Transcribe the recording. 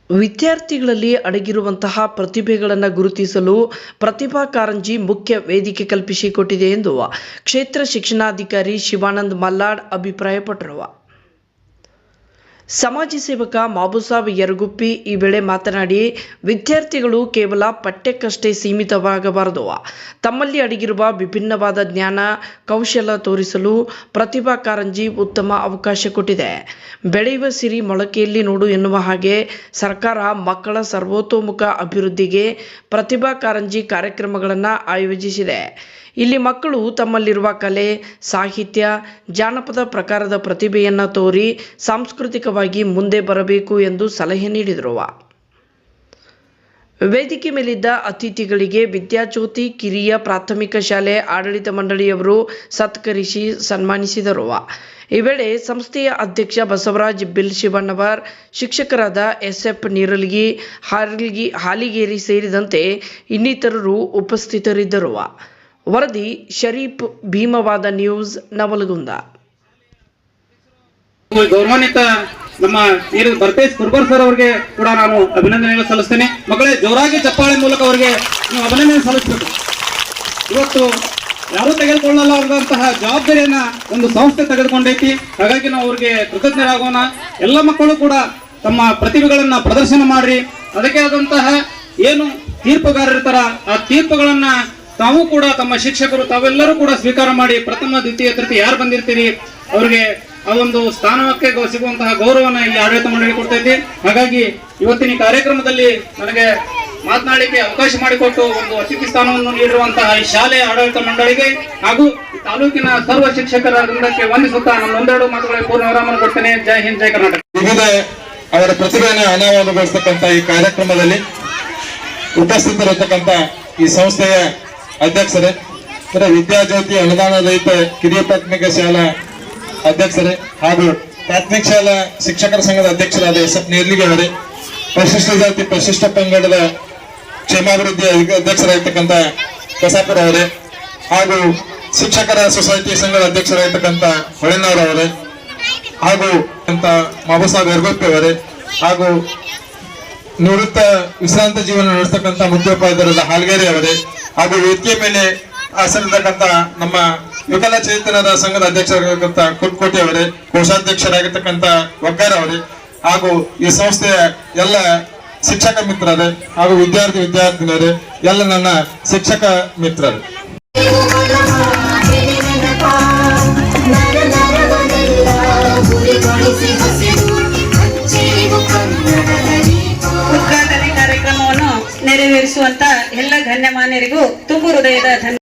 ವಿದ್ಯಾರ್ಥಿಗಳಲ್ಲಿ ಅಡಗಿರುವಂತಹ ಪ್ರತಿಭೆಗಳನ್ನು ಗುರುತಿಸಲು ಪ್ರತಿಭಾ ಕಾರಂಜಿ ಮುಖ್ಯ ವೇದಿಕೆ ಕಲ್ಪಿಸಿಕೊಟ್ಟಿದೆ ಎಂದು ಕ್ಷೇತ್ರ ಶಿಕ್ಷಣಾಧಿಕಾರಿ ಶಿವಾನಂದ ಮಲ್ಲಾಡ್ ಅಭಿಪ್ರಾಯಪಟ್ಟರು. ಸಮಾಜ ಸೇವಕ ಮಾಬುಸಾಬ್ ಯರಗುಪ್ಪಿ ಈ ವೇಳೆ ಮಾತನಾಡಿ, ವಿದ್ಯಾರ್ಥಿಗಳು ಕೇವಲ ಪಠ್ಯಕ್ಕಷ್ಟೇ ಸೀಮಿತವಾಗಬಾರದು. ತಮ್ಮಲ್ಲಿ ಅಡಗಿರುವ ವಿಭಿನ್ನವಾದ ಜ್ಞಾನ ಕೌಶಲ ತೋರಿಸಲು ಪ್ರತಿಭಾ ಕಾರಂಜಿ ಉತ್ತಮ ಅವಕಾಶ ಕೊಟ್ಟಿದೆ. ಬೆಳೆಯುವ ಸಿರಿ ಮೊಳಕೆಯಲ್ಲಿ ನೋಡು ಎನ್ನುವ ಹಾಗೆ ಸರ್ಕಾರ ಮಕ್ಕಳ ಸರ್ವತೋಮುಖ ಅಭಿವೃದ್ಧಿಗೆ ಪ್ರತಿಭಾ ಕಾರಂಜಿ ಕಾರ್ಯಕ್ರಮಗಳನ್ನು ಆಯೋಜಿಸಿದೆ. ಇಲ್ಲಿ ಮಕ್ಕಳು ತಮ್ಮಲ್ಲಿರುವ ಕಲೆ, ಸಾಹಿತ್ಯ, ಜಾನಪದ ಪ್ರಕಾರದ ಪ್ರತಿಭೆಯನ್ನು ತೋರಿ ಸಾಂಸ್ಕೃತಿಕವಾಗಿ ಮುಂದೆ ಬರಬೇಕು ಎಂದು ಸಲಹೆ ನೀಡಿದರು. ವೇದಿಕೆ ಮೇಲಿದ್ದ ಅತಿಥಿಗಳಿಗೆ ವಿದ್ಯಾಜ್ಯೋತಿ ಕಿರಿಯ ಪ್ರಾಥಮಿಕ ಶಾಲೆ ಆಡಳಿತ ಮಂಡಳಿಯವರು ಸತ್ಕರಿಸಿ ಸನ್ಮಾನಿಸಿದರು. ಈ ವೇಳೆ ಸಂಸ್ಥೆಯ ಅಧ್ಯಕ್ಷ ಬಸವರಾಜ್ ಬಿಲ್ ಶಿವಣ್ಣವರ್, ಶಿಕ್ಷಕರಾದ SF ನೀರಲಗಿ, ಹಾಲಿಗೇರಿ ಸೇರಿದಂತೆ ಇನ್ನಿತರರು ಉಪಸ್ಥಿತರಿದ್ದರು. ವರದಿ ಶರೀಫ್, ಭೀಮವಾದ ನ್ಯೂಸ್, ನವಲಗುಂದ. ಗೌರವಾನ್ವಿತ ನಮ್ಮ ಭರತೇಶ್ ಕುರ್ಬರ್ ಸರ್ ಅವರಿಗೆ ಕೂಡ ನಾನು ಅಭಿನಂದನೆಗಳನ್ನು ಸಲ್ಲಿಸ್ತೇನೆ. ಮಕ್ಕಳೇ, ಜೋರಾಗಿ ಚಪ್ಪಾಳೆ ಮೂಲಕ ಅವರಿಗೆ ನೀವು ಅಭಿನಂದನೆ ಸಲ್ಲಿಸಬೇಕು. ಇವತ್ತು ಯಾರು ತೆಗೆದುಕೊಳ್ಳಲ್ಲ ಅನ್ನುವಂತಹ ಜವಾಬ್ದಾರಿಯನ್ನ ಒಂದು ಸಂಸ್ಥೆ ತೆಗೆದುಕೊಂಡೈತಿ. ಹಾಗಾಗಿ ನಾವು ಅವ್ರಿಗೆ ಕೃತಜ್ಞರಾಗೋಣ. ಎಲ್ಲ ಮಕ್ಕಳು ಕೂಡ ತಮ್ಮ ಪ್ರತಿಭೆಗಳನ್ನ ಪ್ರದರ್ಶನ ಮಾಡ್ರಿ. ಅದಕ್ಕೆ ಆದಂತಹ ಏನು ತೀರ್ಪುಗಾರರಿರ್ತಾರ, ಆ ತೀರ್ಪುಗಳನ್ನ ತಾವು ಕೂಡ ತಮ್ಮ ಶಿಕ್ಷಕರು ತಾವೆಲ್ಲರೂ ಕೂಡ ಸ್ವೀಕಾರ ಮಾಡಿ ಪ್ರಥಮ ದ್ವಿತೀಯ ತೃತೀಯ ಯಾರು ಬಂದಿರ್ತೀರಿ ಅವರಿಗೆ ಆ ಒಂದು ಸ್ಥಾನಕ್ಕೆ ಸಿಗುವಂತಹ ಗೌರವನ ಈ ಆಡಳಿತ ಮಂಡಳಿ ಕೊಡ್ತೈತಿ. ಹಾಗಾಗಿ ಇವತ್ತಿನ ಕಾರ್ಯಕ್ರಮದಲ್ಲಿ ನನಗೆ ಮಾತನಾಡಲಿಕ್ಕೆ ಅವಕಾಶ ಮಾಡಿಕೊಟ್ಟು ಒಂದು ಅತಿಥಿ ಸ್ಥಾನವನ್ನು ನೀಡಿರುವಂತಹ ಈ ಶಾಲೆಯ ಆಡಳಿತ ಮಂಡಳಿಗೆ ಹಾಗೂ ತಾಲೂಕಿನ ಸರ್ವ ಶಿಕ್ಷಕರ ವೃಂದಕ್ಕೆ ವಂದಿಸುತ್ತಾ ನನ್ನ ಒಂದೆರಡು ಮಾತುಗಳಿಗೆ ಪೂರ್ಣ ವಿರಾಮ ಕೊಡ್ತೇನೆ. ಜೈ ಹಿಂದ್, ಜೈ ಕರ್ನಾಟಕ. ವಿವಿಧ ಅವರ ಪ್ರತಿಭೆಯನ್ನು ಅನಾವರಣಗೊಳಿಸತಕ್ಕಂಥ ಈ ಕಾರ್ಯಕ್ರಮದಲ್ಲಿ ಉಪಸ್ಥಿತರಿರತಕ್ಕಂಥ ಈ ಸಂಸ್ಥೆಯ ಅಧ್ಯಕ್ಷರೇ, ವಿದ್ಯಾಜ್ಯೋತಿ ಅನುದಾನ ರಹಿತ ಕಿರಿಯ ಪ್ರಾಥಮಿಕ ಶಾಲಾ ಅಧ್ಯಕ್ಷರೇ ಹಾಗೂ ಪ್ರಾಥಮಿಕ ಶಾಲಾ ಶಿಕ್ಷಕರ ಸಂಘದ ಅಧ್ಯಕ್ಷರಾದ SF ನೀರ್ಲಿಗೆ ಅವರೇ, ಪರಿಶಿಷ್ಟ ಜಾತಿ ಪರಿಶಿಷ್ಟ ಪಂಗಡದ ಕ್ಷೇಮಾಭಿವೃದ್ಧಿ ಅಧ್ಯಕ್ಷರಾಗಿರ್ತಕ್ಕಂಥ ಕಸಾಪುರ ಅವರೇ ಹಾಗೂ ಶಿಕ್ಷಕರ ಸೊಸೈಟಿ ಸಂಘದ ಅಧ್ಯಕ್ಷರಾಗಿರ್ತಕ್ಕಂಥ ಹೊಳೆನವರವರೇ ಹಾಗೂ ಮಾಬುಸಾಬ್ ಯರಗುಪ್ಪಿ ಅವರೇ ಹಾಗೂ ನಿವೃತ್ತ ವಿಶ್ರಾಂತ ಜೀವನ ನಡೆಸತಕ್ಕಂಥ ಮುಖ್ಯೋಪಾಧ್ಯಾಯರಾದ ಹಾಲ್ಗೇರಿ ಅವರೇ ಹಾಗೂ ವೇದಿಕೆ ಮೇಲೆ ಆಸನಿರ್ತಕ್ಕಂಥ ನಮ್ಮ ವಿಕಲಚೇತನರ ಸಂಘದ ಅಧ್ಯಕ್ಷರಾಗಿರ್ತಕ್ಕಂಥ ಕುಟ್ಕೋಟಿ ಅವರೇ, ಕೋಶಾಧ್ಯಕ್ಷರಾಗಿರ್ತಕ್ಕಂಥ ವಕ್ಕಾರ ಅವರೇ ಹಾಗೂ ಈ ಸಂಸ್ಥೆಯ ಎಲ್ಲ ಶಿಕ್ಷಕ ಮಿತ್ರರೇ ಹಾಗೂ ವಿದ್ಯಾರ್ಥಿನಿಯರೇ, ಎಲ್ಲ ನನ್ನ ಶಿಕ್ಷಕ ಮಿತ್ರರೇ. ಉದ್ಘಾಟನೆ ಕಾರ್ಯಕ್ರಮವನ್ನು ನೆರವೇರಿಸುವಂತ ಎಲ್ಲ ಗಣ್ಯಮಾನ್ಯರಿಗೂ ತುಂಬು ಹೃದಯದ ಧನ್ಯವಾದ.